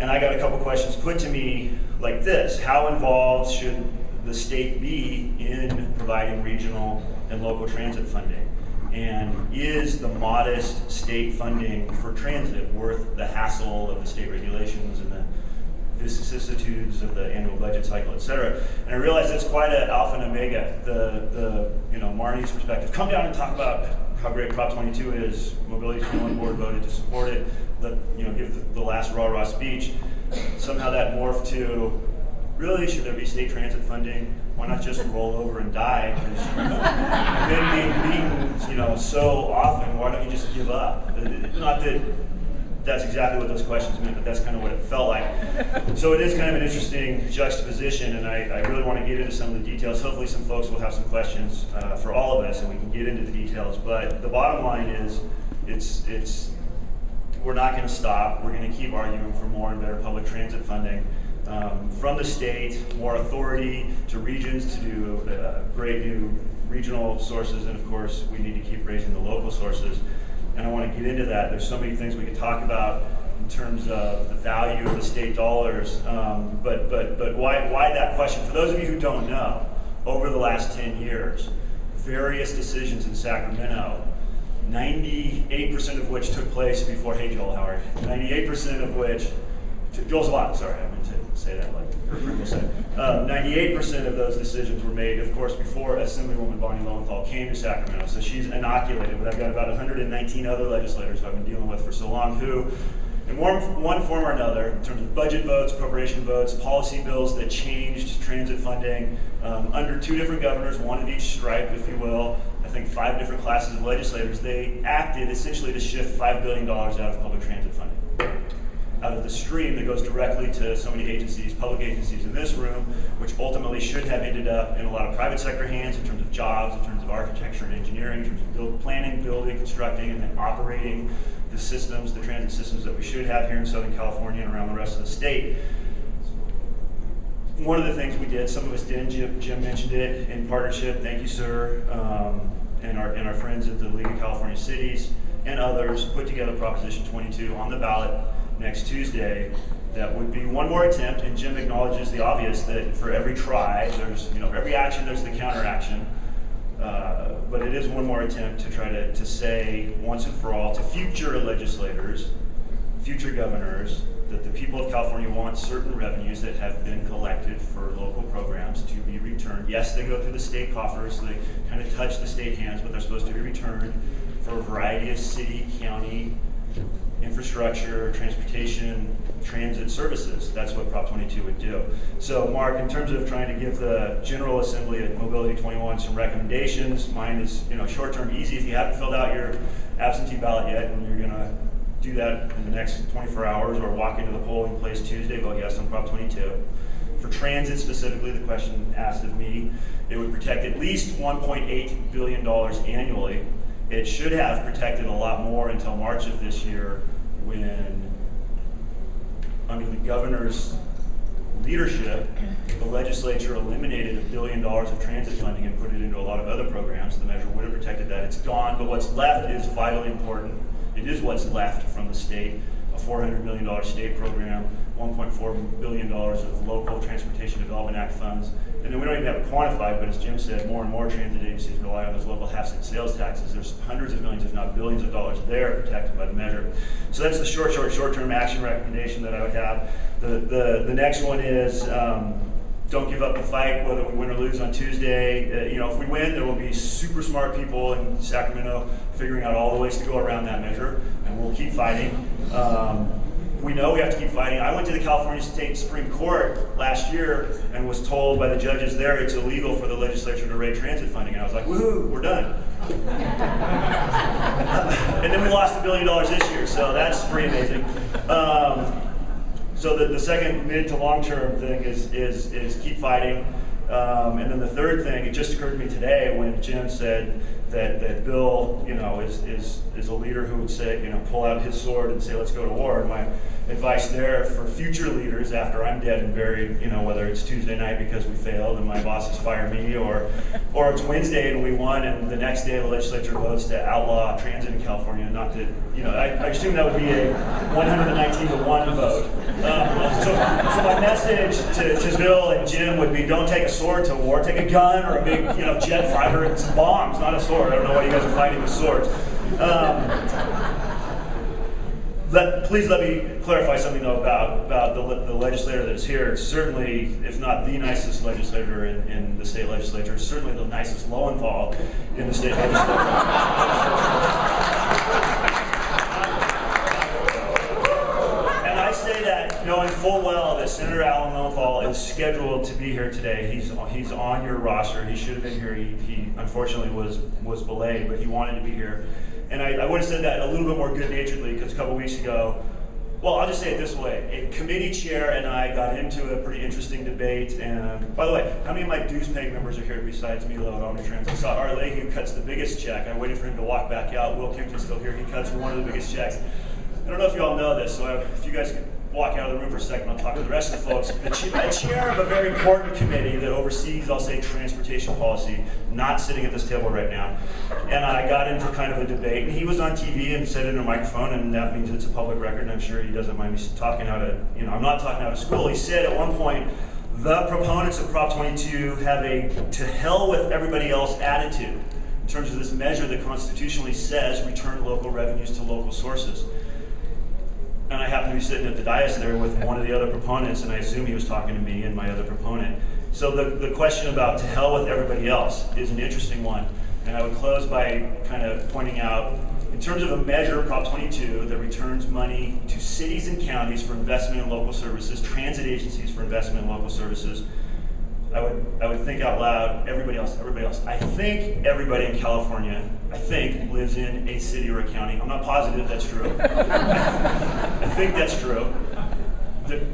And I got a couple questions put to me like this: how involved should the state be in providing regional and local transit funding? And is the modest state funding for transit worth the hassle of the state regulations and the vicissitudes of the annual budget cycle, et cetera? And I realize that's quite an alpha and omega. Marnie's perspective, come down and talk about how great Prop 22 is. Mobility 21 board voted to support it. Give the last rah-rah speech. Somehow that morphed to, really, should there be state transit funding? Why not just roll over and die? Because you've been being beaten, so often. Why don't you just give up? Not that that's exactly what those questions meant, but that's kind of what it felt like. So it is kind of an interesting juxtaposition, and I really want to get into some of the details. Hopefully some folks will have some questions for all of us, and we can get into the details. But the bottom line is, we're not going to stop. We're going to keep arguing for more and better public transit funding. From the state, more authority to regions to do great new regional sources, and of course we need to keep raising the local sources. And I want to get into that. There's so many things we could talk about in terms of the value of the state dollars, but why that question? For those of you who don't know, over the last 10 years, various decisions in Sacramento, 98% of which took place before, hey Joel Howard, 98% of which, Joel's a lot, sorry, I meant to say that like Kurt Pringle said. 98% of those decisions were made, of course, before Assemblywoman Bonnie Lowenthal came to Sacramento, so she's inoculated, but I've got about 119 other legislators who I've been dealing with for so long who, in one form or another, in terms of budget votes, appropriation votes, policy bills that changed transit funding, under two different governors, one of each stripe, if you will, I think 5 different classes of legislators, they acted essentially to shift $5 billion out of public transit funding, out of the stream that goes directly to so many agencies, public agencies in this room, which ultimately should have ended up in a lot of private sector hands in terms of jobs, in terms of architecture and engineering, in terms of planning, building, constructing, and then operating the systems, the transit systems that we should have here in Southern California and around the rest of the state. One of the things we did, some of us did, Jim mentioned it, in partnership, thank you sir, and our friends at the League of California Cities and others, put together Proposition 22 on the ballot next Tuesday. That would be one more attempt, and Jim acknowledges the obvious that for every try, there's, for every action, there's the counteraction. But it is one more attempt to try to say once and for all to future legislators, future governors, that the people of California want certain revenues that have been collected for local programs to be returned. Yes, they go through the state coffers, so they kind of touch the state hands, but they're supposed to be returned for a variety of city, county, infrastructure, transportation, transit services. That's what Prop 22 would do. So Mark, in terms of trying to give the General Assembly at Mobility 21 some recommendations, mine is short-term, easy. If you haven't filled out your absentee ballot yet and you're going to do that in the next 24 hours or walk into the polling place Tuesday, vote yes on Prop 22. For transit specifically, the question asked of me, it would protect at least $1.8 billion annually. It should have protected a lot more until March of this year when, under the governor's leadership, the legislature eliminated $1 billion of transit funding and put it into a lot of other programs. The measure would have protected that. It's gone, but what's left is vitally important. It is what's left from the state, a $400 million state program, $1.4 billion of local Transportation Development Act funds. And then we don't even have it quantified, but as Jim said, more and more transit agencies rely on those local half-cent sales taxes. There's hundreds of millions, if not billions of dollars there protected by the measure. So that's the short-term action recommendation that I would have. The next one is don't give up the fight, whether we win or lose on Tuesday. If we win, there will be super smart people in Sacramento figuring out all the ways to go around that measure, and we'll keep fighting. We know we have to keep fighting. I went to the California State Supreme Court last year and was told by the judges there it's illegal for the legislature to raise transit funding. And I was like, woohoo, we're done. And then we lost $1 billion this year, so that's pretty amazing. So the second mid to long-term thing is keep fighting. And then the third thing, it just occurred to me today when Jim said that Bill, is a leader who would say, pull out his sword and say, let's go to war. And my advice there for future leaders after I'm dead and buried, whether it's Tuesday night because we failed and my bosses fire me, or it's Wednesday and we won and the next day the legislature votes to outlaw transit in California. Not that, I assume that would be a 119-to-1 vote. So my message to Bill and Jim would be, don't take a sword to war, take a gun or a big, jet fighter and some bombs, not a sword. I don't know why you guys are fighting with swords. Please let me clarify something though about the legislator that is here. It's certainly, if not the nicest legislator in the state legislature, it's certainly the nicest Lowenthal in the state legislature. I say that knowing full well that Senator Alan Lowenthal is scheduled to be here today. He's on your roster. He should have been here. He unfortunately was belayed, but he wanted to be here. And I would have said that a little bit more good-naturedly because a couple weeks ago, well, I'll just say it this way. A committee chair and I got into a pretty interesting debate. And by the way, how many of my dues-paying members are here besides Milo at Omnitrans? I saw Art Leahy, who cuts the biggest check. I waited for him to walk back out. Will Kempton's still here. He cuts one of the biggest checks. I don't know if you all know this, so if you guys could walk out of the room for a second, I'll talk to the rest of the folks. The chair of a very important committee that oversees, I'll say, transportation policy, not sitting at this table right now. And I got into kind of a debate, and he was on TV and said it in a microphone, and that means it's a public record, and I'm sure he doesn't mind me talking out of, I'm not talking out of school. He said at one point, the proponents of Prop 22 have a to hell with everybody else attitude in terms of this measure that constitutionally says return local revenues to local sources. And I happen to be sitting at the dais there with one of the other proponents, and I assume he was talking to me and my other proponent. So the question about to hell with everybody else is an interesting one. And I would close by kind of pointing out, in terms of a measure, Prop 22, that returns money to cities and counties for investment in local services, transit agencies for investment in local services, I would think out loud, everybody else. I think everybody in California, lives in a city or a county. I'm not positive that's true. I think that's true.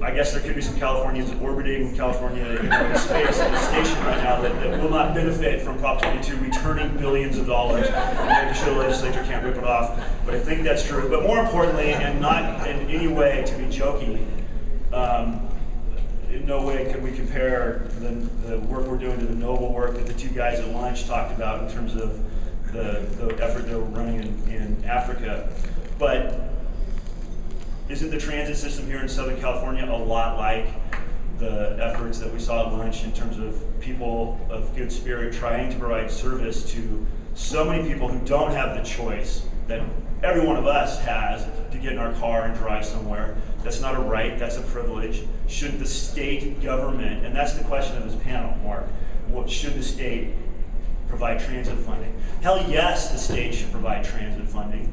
I guess there could be some Californians orbiting California in space in a station right now that will not benefit from Prop 22 returning billions of dollars and making sure the legislature can't rip it off. But I think that's true. But more importantly, and not in any way to be jokey, in no way could we compare the work we're doing to the noble work that the two guys at lunch talked about in terms of the effort they were running in Africa. But isn't the transit system here in Southern California a lot like the efforts that we saw at lunch in terms of people of good spirit trying to provide service to so many people who don't have the choice that every one of us has to get in our car and drive somewhere? That's not a right, that's a privilege. Should the state government, and that's the question of this panel, Mark, should the state provide transit funding? Hell yes, the state should provide transit funding.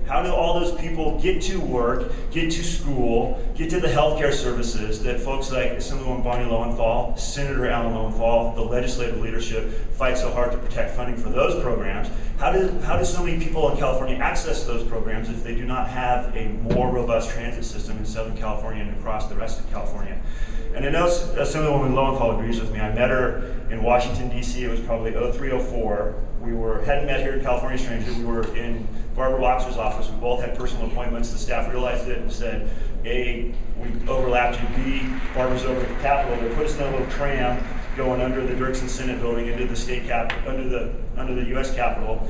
How do all those people get to work, get to school, get to the healthcare services that folks like Assemblywoman Bonnie Lowenthal, Senator Alan Lowenthal, the legislative leadership fight so hard to protect funding for those programs? How do so many people in California access those programs if they do not have a more robust transit system in Southern California and across the rest of California? And I know Assemblywoman Lowenthal agrees with me. I met her in Washington, D.C. It was probably 0304. We hadn't met here in California Stranger. We were in Barbara Boxer's office. We both had personal appointments. The staff realized it and said, A, we overlapped you. B, Barbara's over at the Capitol. They put us in a little tram going under the Dirksen Senate building into the state under the U.S. Capitol.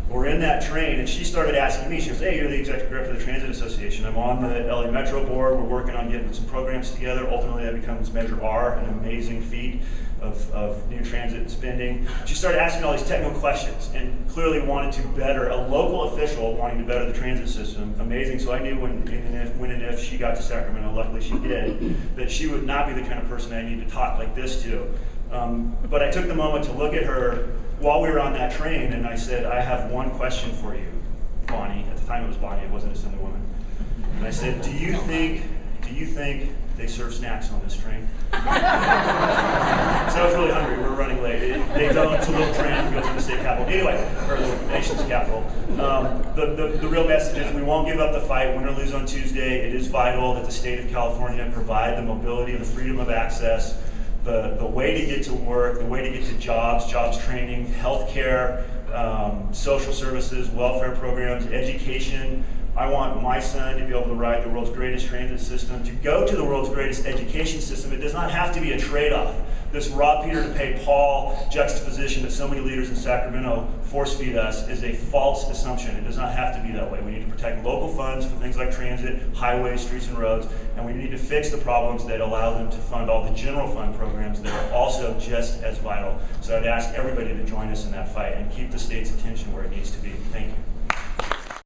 We're in that train, and she started asking me, she goes, hey, you're the executive director of the Transit Association. I'm on the LA Metro board. We're working on getting some programs together. Ultimately, that becomes Measure R, an amazing feat of new transit spending. She started asking all these technical questions and clearly wanted to better, a local official wanting to better the transit system. Amazing. So I knew when and if she got to Sacramento, luckily she did, that she would not be the kind of person I need to talk like this to. But I took the moment to look at her while we were on that train, and I said, I have one question for you, Bonnie. At the time it was Bonnie, it wasn't Assemblywoman. And I said, do you think they serve snacks on this train? So I was really hungry, we were running late. They don't, it's a little train that goes to the state capitol. Anyway, or the nation's capital. The real message is we won't give up the fight, win or lose on Tuesday. It is vital that the state of California provide the mobility, the freedom of access, the way to get to work, the way to get to jobs training, healthcare, social services, welfare programs, education. I want my son to be able to ride the world's greatest transit system, to go to the world's greatest education system. It does not have to be a trade-off. This rob Peter to pay Paul juxtaposition that so many leaders in Sacramento force feed us is a false assumption. It does not have to be that way. We need to protect local funds for things like transit, highways, streets, and roads, and we need to fix the problems that allow them to fund all the general fund programs that are also just as vital. So I'd ask everybody to join us in that fight and keep the state's attention where it needs to be. Thank you.